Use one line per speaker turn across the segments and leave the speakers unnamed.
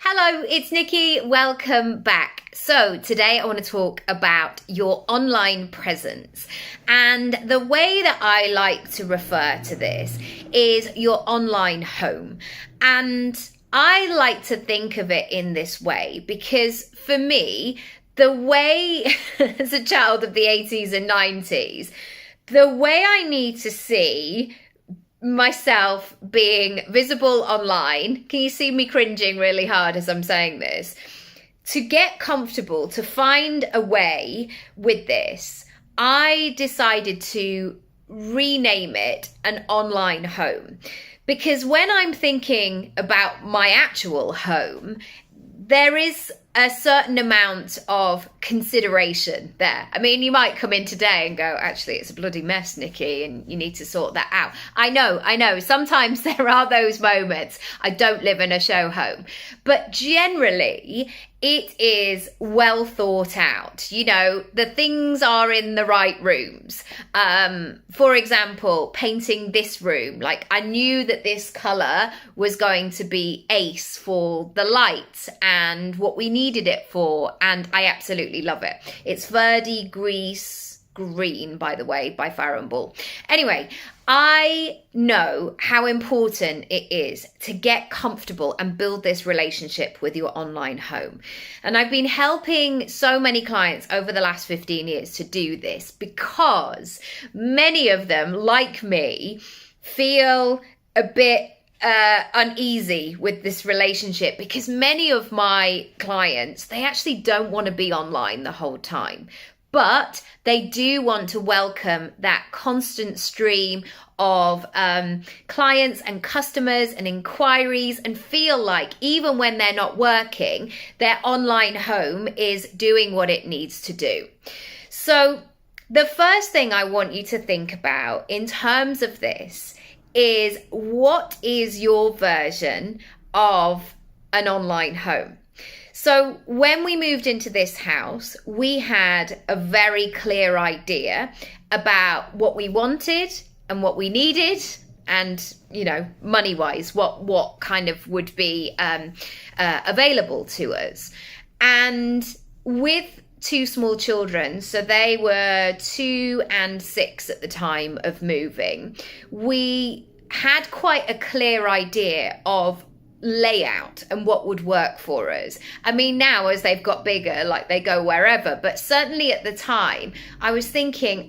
Hello, it's Nikki. Welcome back. So today I want to talk about your online presence. And the way that I like to refer to this is your online home. And I like to think of it in this way because for me, the way as a child of the 80s and 90s, the way I need to see myself being visible online, can you see me cringing really hard as I'm saying this? To get comfortable, to find a way with this, I decided to rename it an online home. Because when I'm thinking about my actual home, there is a certain amount of consideration there. I mean, you might come in today and go, actually, it's a bloody mess, Nikki, and you need to sort that out. I know. Sometimes there are those moments. I don't live in a show home. But generally, it is well thought out. You know, the things are in the right rooms. For example, painting this room. Like, I knew that this colour was going to be ace for the light and what we needed it for, and I absolutely love it. It's Verdi Grease Green, by the way, by Farron Ball. Anyway, I know how important it is to get comfortable and build this relationship with your online home. And I've been helping so many clients over the last 15 years to do this because many of them, like me, feel a bit uneasy with this relationship because many of my clients, they actually don't want to be online the whole time, but they do want to welcome that constant stream of clients and customers and inquiries and feel like even when they're not working, their online home is doing what it needs to do. So the first thing I want you to think about in terms of this is, what is your version of an online home? So when we moved into this house, we had a very clear idea about what we wanted and what we needed, and, you know, money-wise, what kind of would be available to us. And with two small children, so they were 2 and 6 at the time of moving, we had quite a clear idea of layout and what would work for us. I mean, now as they've got bigger, like they go wherever, but certainly at the time I was thinking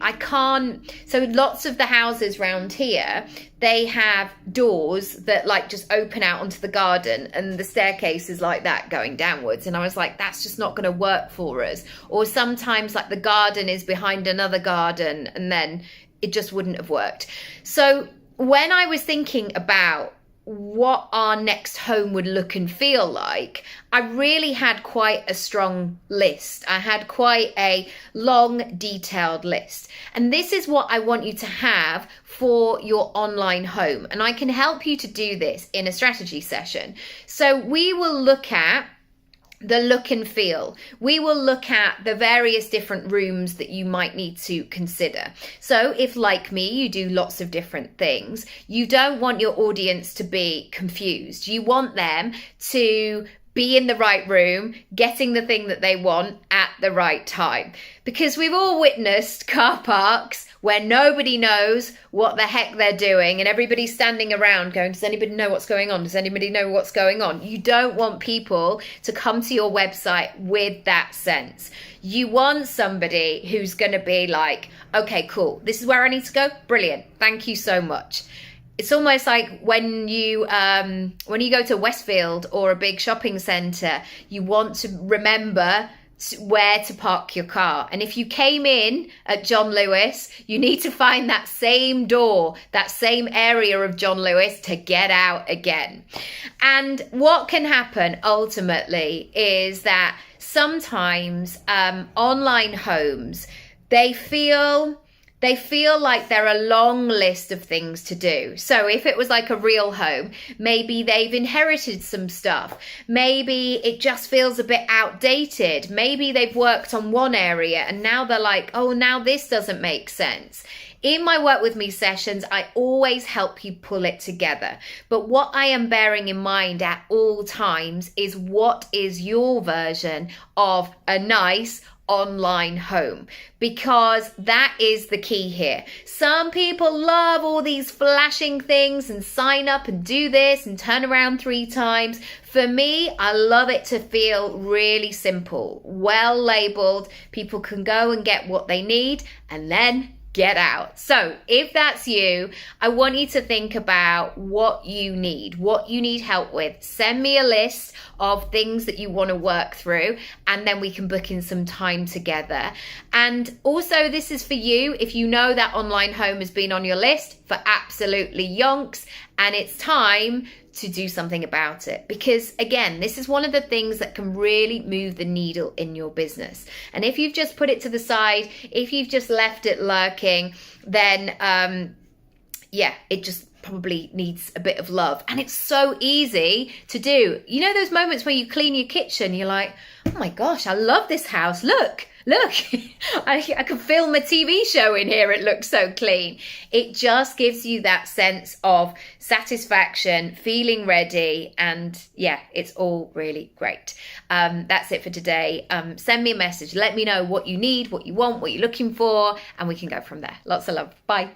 so lots of the houses round here, they have doors that like just open out onto the garden and the staircase is like that going downwards, and I was like, that's just not going to work for us. Or sometimes like the garden is behind another garden and then it just wouldn't have worked. So when I was thinking about what our next home would look and feel like, I really had quite a strong list. I had quite a long, detailed list. And this is what I want you to have for your online home. And I can help you to do this in a strategy session. So we will look at the look and feel. We will look at the various different rooms that you might need to consider. So if, like me, you do lots of different things, you don't want your audience to be confused. You want them to be in the right room, getting the thing that they want at the right time. Because we've all witnessed car parks where nobody knows what the heck they're doing and everybody's standing around going, does anybody know what's going on? Does anybody know what's going on? You don't want people to come to your website with that sense. You want somebody who's going to be like, okay, cool, this is where I need to go. Brilliant. Thank you so much. It's almost like when you go to Westfield or a big shopping centre, you want to remember where to park your car. And if you came in at John Lewis, you need to find that same door, that same area of John Lewis to get out again. And what can happen ultimately is that sometimes online homes, they feel they feel like they're a long list of things to do. So if it was like a real home, maybe they've inherited some stuff. Maybe it just feels a bit outdated. Maybe they've worked on one area and now they're like, oh, now this doesn't make sense. In my Work With Me sessions, I always help you pull it together. But what I am bearing in mind at all times is what is your version of a nice online home, because that is the key here. Some people love all these flashing things and sign up and do this and turn around 3 times. For me, I love it to feel really simple, well labeled. People can go and get what they need and then get out. So if that's you, I want you to think about what you need help with. Send me a list of things that you want to work through, and then we can book in some time together. And also, this is for you if you know that online home has been on your list for absolutely yonks and it's time to do something about it, because again, this is one of the things that can really move the needle in your business. And if you've just put it to the side, if you've just left it lurking, then it just probably needs a bit of love. And it's so easy to do. You know those moments where you clean your kitchen, you're like, oh my gosh, I love this house, look I could film a TV show in here, it looks so clean. It just gives you that sense of satisfaction, feeling ready, and it's all really great. That's it for today. Send me a message, let me know what you need, what you want, what you're looking for, and we can go from there. Lots of love. Bye.